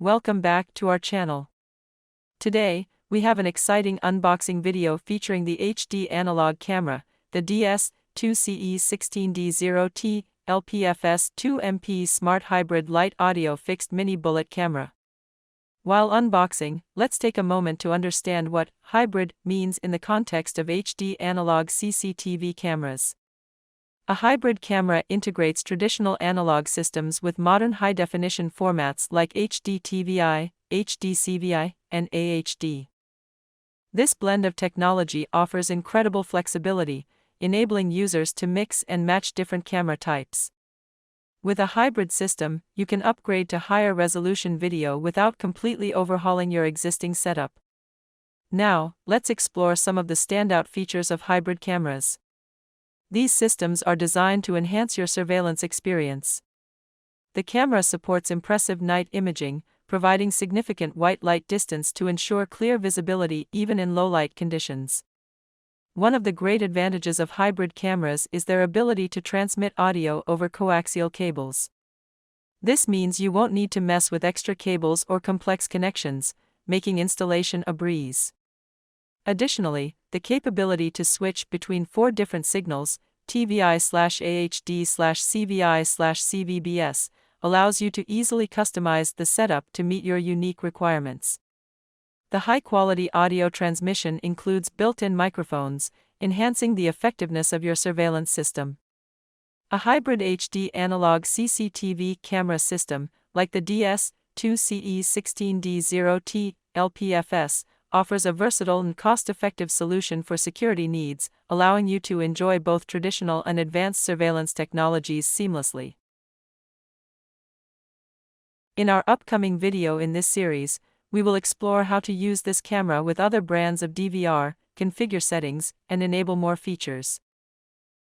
Welcome back to our channel. Today, we have an exciting unboxing video featuring the HD analog camera, the DS2CE16D0T LPFS 2MP Smart Hybrid Light Audio Fixed Mini Bullet Camera. While unboxing, let's take a moment to understand what hybrid means in the context of HD analog CCTV cameras. A hybrid camera integrates traditional analog systems with modern high-definition formats like HD TVI, HD CVI, and AHD. This blend of technology offers incredible flexibility, enabling users to mix and match different camera types. With a hybrid system, you can upgrade to higher resolution video without completely overhauling your existing setup. Now, let's explore some of the standout features of hybrid cameras. These systems are designed to enhance your surveillance experience. The camera supports impressive night imaging, providing significant white light distance to ensure clear visibility even in low-light conditions. One of the great advantages of hybrid cameras is their ability to transmit audio over coaxial cables. This means you won't need to mess with extra cables or complex connections, making installation a breeze. Additionally, the capability to switch between 4 different signals, TVI/AHD/CVI/CVBS, allows you to easily customize the setup to meet your unique requirements. The high-quality audio transmission includes built-in microphones, enhancing the effectiveness of your surveillance system. A hybrid HD analog CCTV camera system, like the DS2CE16D0T LPFS, offers a versatile and cost-effective solution for security needs, allowing you to enjoy both traditional and advanced surveillance technologies seamlessly. In our upcoming video in this series, we will explore how to use this camera with other brands of DVR, configure settings, and enable more features.